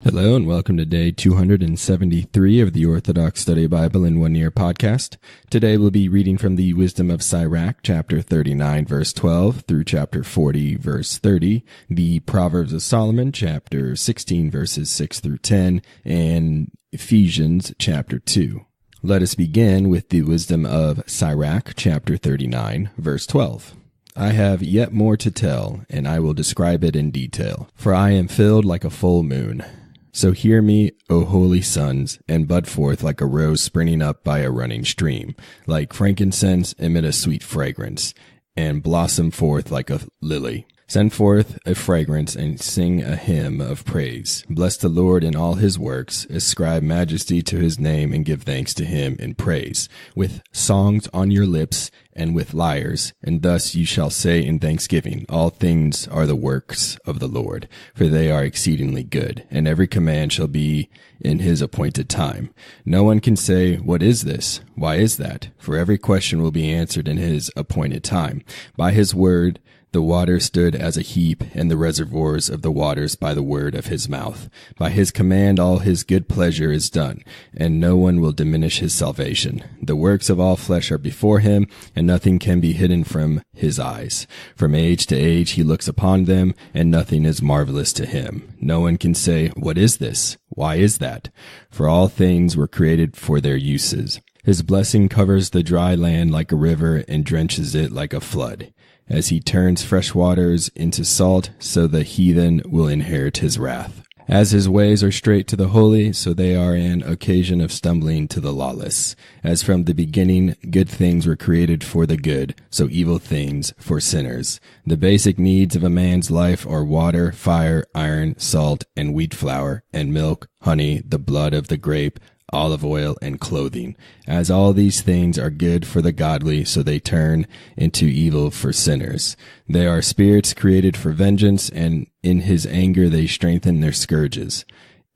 Hello and welcome to day 273 of the Orthodox Study Bible in 1 Year podcast. Today we'll be reading from the Wisdom of Sirach, chapter 39, verse 12 through chapter 40, verse 30, the Proverbs of Solomon, chapter 16, verses 6 through 10, and Ephesians, chapter 2. Let us begin with the Wisdom of Sirach, chapter 39, verse 12. I have yet more to tell, and I will describe it in detail, for I am filled like a full moon. So hear me, O holy sons, and bud forth like a rose springing up by a running stream, like frankincense emit a sweet fragrance, and blossom forth like a lily. Send forth a fragrance and sing a hymn of praise. Bless the Lord in all his works, ascribe majesty to his name, and give thanks to him in praise, with songs on your lips and with lyres, and thus you shall say in thanksgiving, all things are the works of the Lord, for they are exceedingly good, and every command shall be in his appointed time. No one can say, what is this? Why is that? For every question will be answered in his appointed time. By his word, the water stood as a heap, and the reservoirs of the waters by the word of his mouth. By his command all his good pleasure is done, and no one will diminish his salvation. The works of all flesh are before him, and nothing can be hidden from his eyes. From age to age he looks upon them, and nothing is marvelous to him. No one can say, what is this? Why is that? For all things were created for their uses. His blessing covers the dry land like a river, and drenches it like a flood. As he turns fresh waters into salt, so the heathen will inherit his wrath. As his ways are straight to the holy, so they are an occasion of stumbling to the lawless. As from the beginning good things were created for the good, so evil things for sinners. The basic needs of a man's life are water, fire, iron, salt, and wheat flour, and milk, honey, the blood of the grape, olive oil, and clothing. As all these things are good for the godly, so they turn into evil for sinners. They are spirits created for vengeance, and in his anger they strengthen their scourges.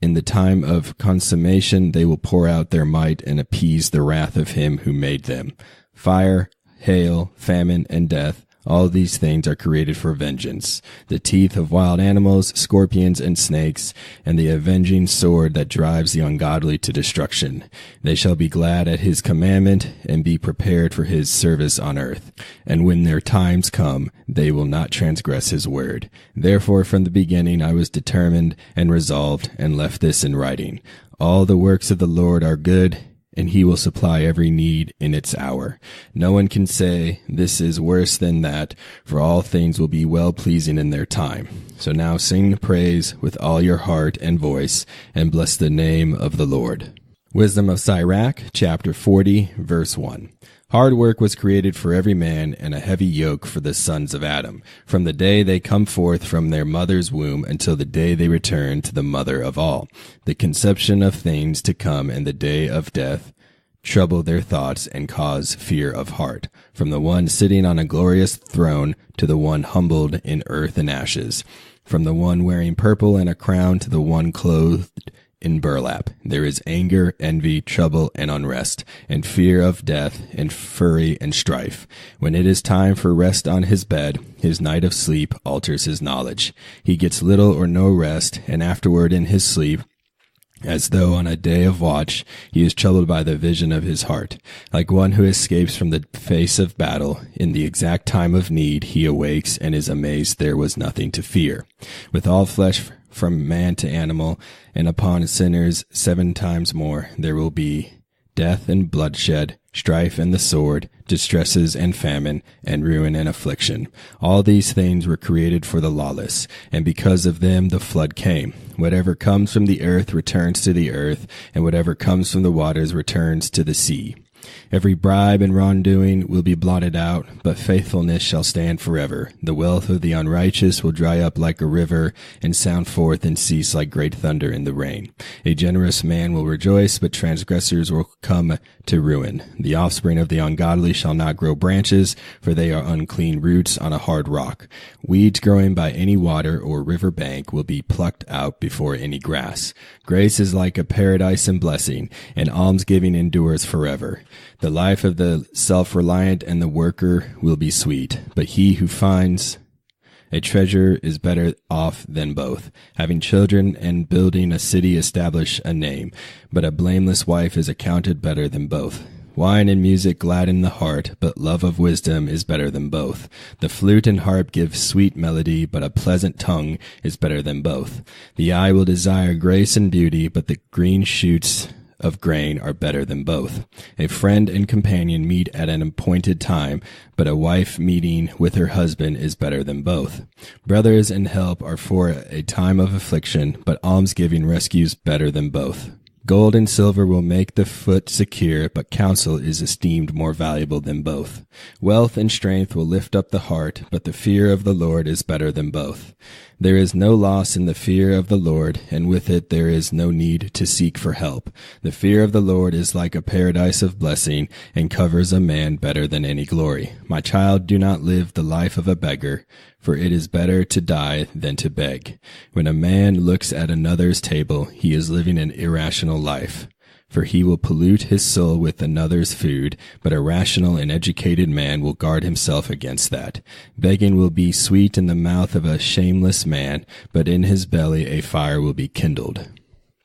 In the time of consummation they will pour out their might and appease the wrath of him who made them. Fire, hail, famine, and death, all these things are created for vengeance. The teeth of wild animals, scorpions, and snakes, and the avenging sword that drives the ungodly to destruction. They shall be glad at his commandment, and be prepared for his service on earth. And when their times come, they will not transgress his word. Therefore from the beginning I was determined and resolved, and left this in writing. All the works of the Lord are good, and he will supply every need in its hour. No one can say, this is worse than that, for all things will be well-pleasing in their time. So now sing praise with all your heart and voice, and bless the name of the Lord. Wisdom of Sirach, chapter 40, verse 1. Hard work was created for every man, and a heavy yoke for the sons of Adam, from the day they come forth from their mother's womb until the day they return to the mother of all. The conception of things to come and the day of death trouble their thoughts and cause fear of heart, from the one sitting on a glorious throne to the one humbled in earth and ashes, from the one wearing purple and a crown to the one clothed in burlap. There is anger, envy, trouble, and unrest, and fear of death, and fury and strife. When it is time for rest on his bed, his night of sleep alters his knowledge. He gets little or no rest, and afterward in his sleep, as though on a day of watch, he is troubled by the vision of his heart. Like one who escapes from the face of battle, in the exact time of need he awakes and is amazed there was nothing to fear. With all flesh from man to animal, and upon sinners 7 times more, there will be death and bloodshed, strife and the sword, distresses and famine, and ruin and affliction. All these things were created for the lawless, and because of them the flood came. Whatever comes from the earth returns to the earth, and whatever comes from the waters returns to the sea. Every bribe and wrongdoing will be blotted out, but faithfulness shall stand forever. The wealth of the unrighteous will dry up like a river, and sound forth and cease like great thunder in the rain. A generous man will rejoice, but transgressors will come to ruin. The offspring of the ungodly shall not grow branches, for they are unclean roots on a hard rock. Weeds growing by any water or river bank will be plucked out before any grass. Grace is like a paradise and blessing, and almsgiving endures forever. The life of the self-reliant and the worker will be sweet, but he who finds A treasure is better off than both. Having children and building a city establish a name, but a blameless wife is accounted better than both. Wine and music gladden the heart, but love of wisdom is better than both. The flute and harp give sweet melody, but a pleasant tongue is better than both. The eye will desire grace and beauty, but the green shoots of grain are better than both. A friend and companion meet at an appointed time, but a wife meeting with her husband is better than both. Brothers and help are for a time of affliction, but almsgiving rescues better than both. Gold and silver will make the foot secure, but counsel is esteemed more valuable than both. Wealth and strength will lift up the heart, but the fear of the Lord is better than both. There is no loss in the fear of the Lord, and with it there is no need to seek for help. The fear of the Lord is like a paradise of blessing, and covers a man better than any glory. My child, do not live the life of a beggar, for it is better to die than to beg. When a man looks at another's table, he is living an irrational life. For he will pollute his soul with another's food, but a rational and educated man will guard himself against that. Begging will be sweet in the mouth of a shameless man, but in his belly a fire will be kindled.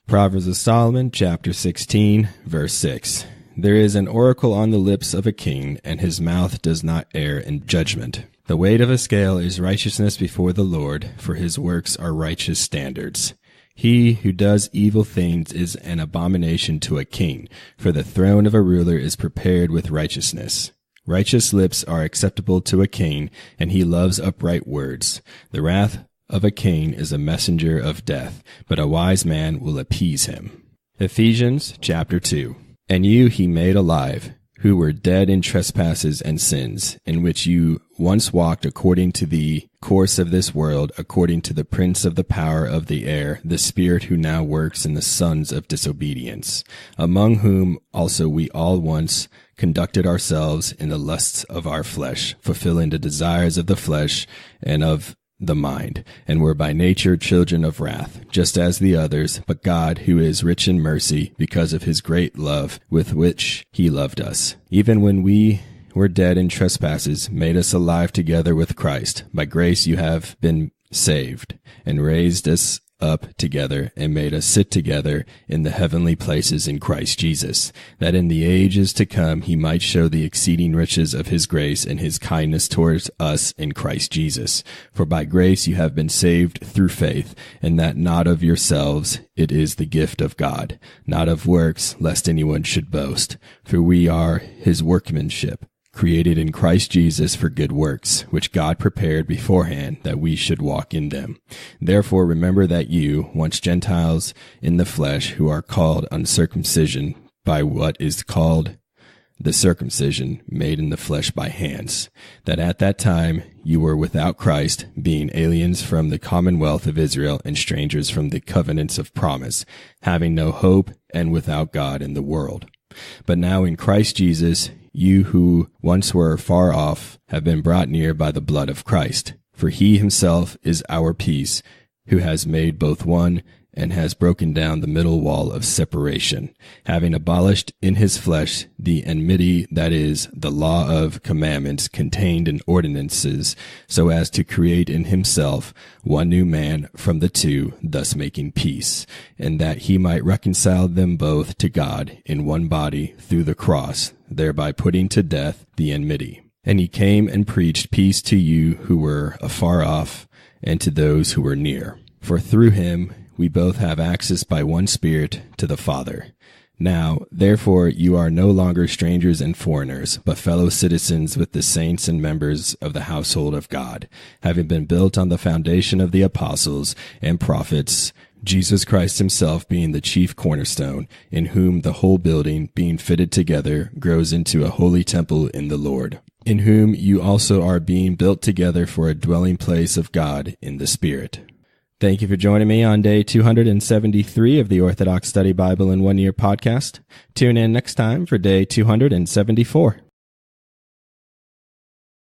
Proverbs of Solomon, chapter 16, verse 6. There is an oracle on the lips of a king, and his mouth does not err in judgment. The weight of a scale is righteousness before the Lord, for his works are righteous standards. He who does evil things is an abomination to a king, for the throne of a ruler is prepared with righteousness. Righteous lips are acceptable to a king, and he loves upright words. The wrath of a king is a messenger of death, but a wise man will appease him. Ephesians chapter 2. And you he made alive, who were dead in trespasses and sins, in which you once walked according to the course of this world, according to the prince of the power of the air, the spirit who now works in the sons of disobedience, among whom also we all once conducted ourselves in the lusts of our flesh, fulfilling the desires of the flesh and of the mind, and were by nature children of wrath, just as the others. But God, who is rich in mercy, because of his great love with which he loved us, even when we were dead in trespasses, made us alive together with Christ. By grace you have been saved, and raised us up together, and made us sit together in the heavenly places in Christ Jesus, that in the ages to come he might show the exceeding riches of his grace and his kindness towards us in Christ Jesus. For by grace you have been saved through faith, and that not of yourselves, it is the gift of God, not of works, lest anyone should boast. For we are his workmanship, created in Christ Jesus for good works, which God prepared beforehand that we should walk in them. Therefore remember that you, once Gentiles in the flesh, who are called uncircumcision by what is called the circumcision made in the flesh by hands, that at that time you were without Christ, being aliens from the commonwealth of Israel and strangers from the covenants of promise, having no hope and without God in the world. But now in Christ Jesus, you who once were far off have been brought near by the blood of Christ. For he himself is our peace, who has made both one and has broken down the middle wall of separation, having abolished in his flesh the enmity, that is, the law of commandments contained in ordinances, so as to create in himself one new man from the two, thus making peace, and that he might reconcile them both to God in one body through the cross, thereby putting to death the enmity. And he came and preached peace to you who were afar off, and to those who were near. For through him we both have access by one Spirit to the Father. Now, therefore, you are no longer strangers and foreigners, but fellow citizens with the saints and members of the household of God, having been built on the foundation of the apostles and prophets, Jesus Christ himself being the chief cornerstone, in whom the whole building, being fitted together, grows into a holy temple in the Lord, in whom you also are being built together for a dwelling place of God in the Spirit. Thank you for joining me on day 273 of the Orthodox Study Bible in 1 Year podcast. Tune in next time for day 274.